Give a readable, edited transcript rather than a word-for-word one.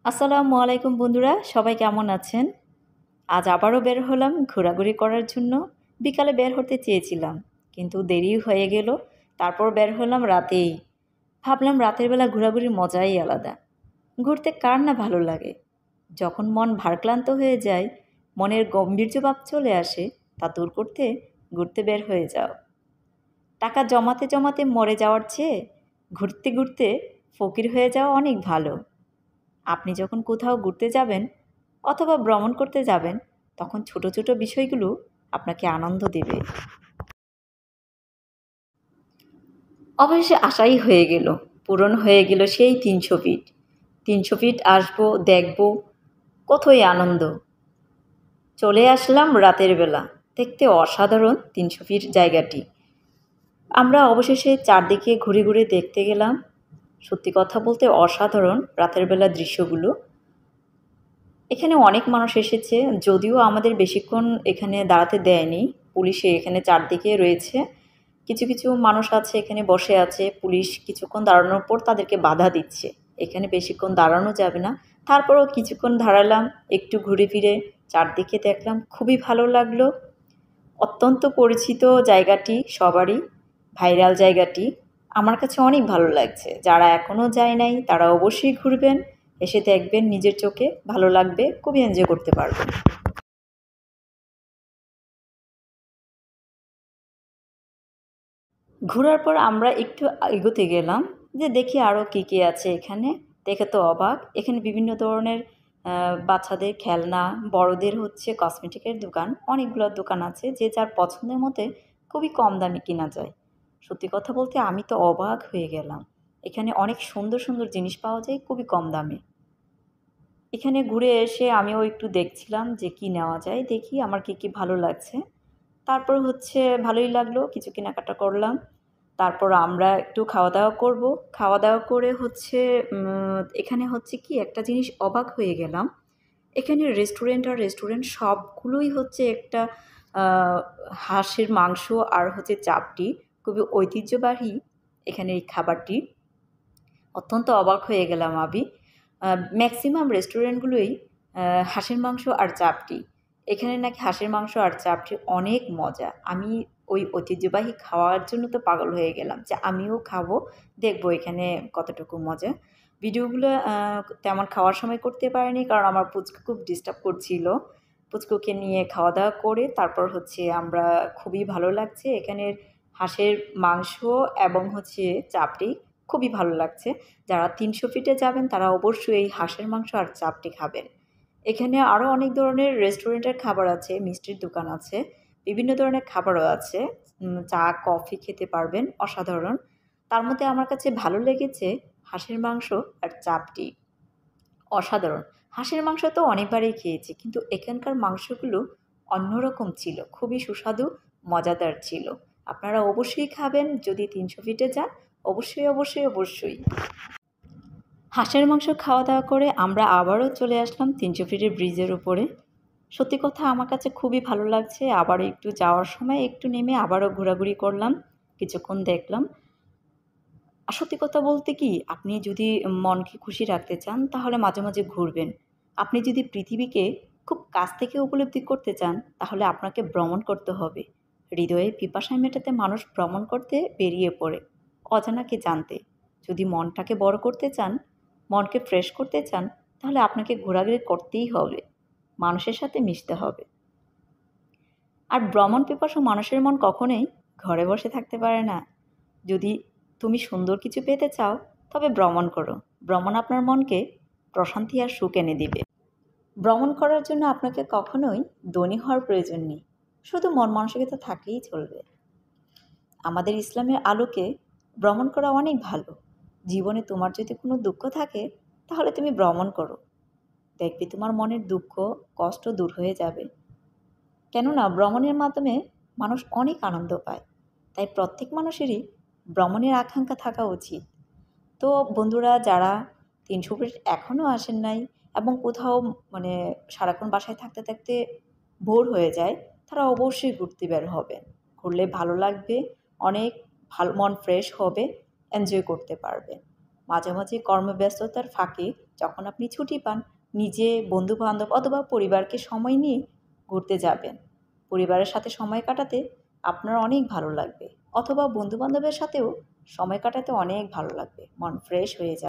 আসসালামু আলাইকুম বন্ধুরা, সবাই কেমন আছেন? আজ আবারও বের হলাম ঘোরাঘুরি করার জন্য। বিকালে বের হতে চেয়েছিলাম, কিন্তু দেরি হয়ে গেল। তারপর বের হলাম রাতেই। ভাবলাম রাতের বেলা ঘোরাঘুরির মজাই আলাদা। ঘুরতে কার না ভালো লাগে? যখন মন ভারাক্লান্ত হয়ে যায়, মনের গম্ভীর্যভাব চলে আসে, তা দূর করতে ঘুরতে বের হয়ে যাও। টাকা জমাতে জমাতে মরে যাওয়ার চেয়ে ঘুরতে ঘুরতে ফকির হয়ে যাওয়া অনেক ভালো। আপনি যখন কোথাও ঘুরতে যাবেন অথবা ভ্রমণ করতে যাবেন, তখন ছোট ছোট বিষয়গুলো আপনাকে আনন্দ দেবে। অবশেষে আশাই হয়ে গেল, পূরণ হয়ে গেল সেই ৩০০ ফিট। ৩০০ ফিট আসবো, দেখবো, কতই আনন্দ। চলে আসলাম রাতের বেলা, দেখতে অসাধারণ ৩০০ ফিট জায়গাটি। আমরা অবশেষে চারদিকে ঘুরে ঘুরে দেখতে গেলাম। সত্যি কথা বলতে অসাধারণ রাতের বেলা দৃশ্যগুলো। এখানে অনেক মানুষ এসেছে, যদিও আমাদের বেশিক্ষণ এখানে দাঁড়াতে দেয়নি। পুলিশে এখানে চারদিকে রয়েছে। কিছু কিছু মানুষ আছে এখানে বসে আছে, পুলিশ কিছুক্ষণ দাঁড়ানোর পর তাদেরকে বাধা দিচ্ছে, এখানে বেশিক্ষণ দাঁড়ানো যাবে না। তারপরও কিছুক্ষণ দাঁড়ালাম, একটু ঘুরে ফিরে চারদিকে দেখলাম, খুবই ভালো লাগলো। অত্যন্ত পরিচিত জায়গাটি, সবারই ভাইরাল জায়গাটি। আমার কাছে অনেক ভালো লাগছে। যারা এখনও যায় নাই তারা অবশ্যই ঘুরবেন, এসে দেখবেন, নিজের চোখে ভালো লাগবে, খুবই এনজয় করতে পারবেন। ঘোরার পর আমরা একটু এগোতে গেলাম, যে দেখি আরও কী কী আছে এখানে। দেখে তো অবাক, এখানে বিভিন্ন ধরনের বাচ্চাদের খেলনা, বড়দের হচ্ছে কসমেটিকের দোকান, অনেকগুলো দোকান আছে, যে যার পছন্দের মতে খুবই কম দামে কেনা যায়। সত্যি কথা বলতে আমি তো অবাক হয়ে গেলাম, এখানে অনেক সুন্দর সুন্দর জিনিস পাওয়া যায় খুবই কম দামে। এখানে ঘুরে এসে আমিও একটু দেখছিলাম যে কি নেওয়া যায়, দেখি আমার কী কী ভালো লাগছে। তারপর হচ্ছে ভালোই লাগলো, কিছু কেনাকাটা করলাম। তারপর আমরা একটু খাওয়া-দাওয়া করব। খাওয়া-দাওয়া করে হচ্ছে এখানে হচ্ছে কি একটা জিনিস অবাক হয়ে গেলাম। এখানে রেস্টুরেন্ট আর রেস্টুরেন্ট সবগুলোই হচ্ছে একটা আ হাঁসের মাংস আর হচ্ছে চাপটি। খুবই ঐতিহ্যবাহী এখানে এই খাবারটি। অত্যন্ত অবাক হয়ে গেলাম আমি। আ মেক্সিমাম রেস্টুরেন্টগুলোই আ হাঁসের মাংস আর চাপটি। এখানে নাকি হাঁসের মাংস আর চাপটি অনেক মজা। আমি ওই ঐতিহ্যবাহী খাওয়ার জন্য তো পাগল হয়ে গেলাম যে আমিও খাবো, দেখবো এখানে কতটুকু মজা। ভিডিওগুলো তেমন খাওয়ার সময় করতে পারিনি, কারণ আমার পুচকু খুব ডিস্টার্ব করছিল। পুচকুকে নিয়ে খাওয়া-দাওয়া করে তারপর হচ্ছে আমরা, খুবই ভালো লাগছে এখানের হাঁসের মাংস এবং হচ্ছে চাপটি, খুবই ভালো লাগছে। যারা ৩০০ ফিটে যাবেন তারা অবশ্যই এই হাঁসের মাংস আর চাপটি খাবেন। এখানে আরও অনেক ধরনের রেস্টুরেন্টের খাবার আছে, মিষ্টির দোকান আছে, বিভিন্ন ধরনের খাবারও আছে। চা, কফি খেতে পারবেন, অসাধারণ। তার মধ্যে আমার কাছে ভালো লেগেছে হাঁসের মাংস আর চাপটি, অসাধারণ। হাঁসের মাংস তো অনেকবারই খেয়েছি, কিন্তু এখানকার মাংসগুলো অন্যরকম ছিল, খুবই সুস্বাদু, মজাদার ছিল। আপনারা অবশ্যই খাবেন যদি ৩০০ ফিটে যান, অবশ্যই, অবশ্যই, অবশ্যই। হাঁসের মাংস খাওয়া-দাওয়া করে আমরা আবারও চলে আসলাম ৩০০ ফিটের ব্রিজের উপরে। সত্যি কথা আমার কাছে খুবই ভালো লাগছে। আবারও একটু যাওয়ার সময় একটু নেমে আবারও ঘোরাঘুরি করলাম, কিছুক্ষণ দেখলাম। আর সত্যি কথা বলতে কি, আপনি যদি মনকে খুশি রাখতে চান তাহলে মাঝে মাঝে ঘুরবেন। আপনি যদি পৃথিবীকে খুব কাছ থেকে উপলব্ধি করতে চান তাহলে আপনাকে ভ্রমণ করতে হবে। হৃদয়ে পিপাসা মেটাতে মানুষ ভ্রমণ করতে বেরিয়ে পড়ে, অজানাকে জানতে। যদি মনটাকে বড় করতে চান, মনকে ফ্রেশ করতে চান, তাহলে আপনাকে ঘোরাঘুরি করতেই হবে, মানুষের সাথে মিশতে হবে। আর ভ্রমণ পিপাসু মানুষের মন কখনোই ঘরে বসে থাকতে পারে না। যদি তুমি সুন্দর কিছু পেতে চাও, তবে ভ্রমণ করো। ভ্রমণ আপনার মনকে প্রশান্তি আর সুখ এনে দিবে। ভ্রমণ করার জন্য আপনাকে কখনোই ধনী হওয়ার প্রয়োজন নেই, শুধু মন মানসিকতা থাকলেই চলবে। আমাদের ইসলামের আলোকে ভ্রমণ করা অনেক ভালো। জীবনে তোমার যদি কোনো দুঃখ থাকে, তাহলে তুমি ভ্রমণ করো, দেখবে তোমার মনের দুঃখ, কষ্ট দূর হয়ে যাবে। কেননা ভ্রমণের মাধ্যমে মানুষ অনেক আনন্দ পায়। তাই প্রত্যেক মানুষেরই ভ্রমণের আকাঙ্ক্ষা থাকা উচিত। তো বন্ধুরা, যারা ৩০০ ফিট এখনও আসেন নাই এবং কোথাও মানে সারাক্ষণ বাসায় থাকতে থাকতে বোর হয়ে যায়, তারা অবশ্যই ঘুরতে বের হবেন। ঘুরলে ভালো লাগবে, অনেক ভালো, মন ফ্রেশ হবে, এনজয় করতে পারবেন। মাঝে মাঝে কর্মব্যস্ততার ফাঁকে যখন আপনি ছুটি পান নিজে বন্ধুবান্ধব অথবা পরিবারকে সময় নিয়ে ঘুরতে যাবেন। পরিবারের সাথে সময় কাটাতে আপনার অনেক ভালো লাগবে অথবা বন্ধুবান্ধবের সাথেও সময় কাটাতে অনেক ভালো লাগবে। মন ফ্রেশ হয়ে যাবে।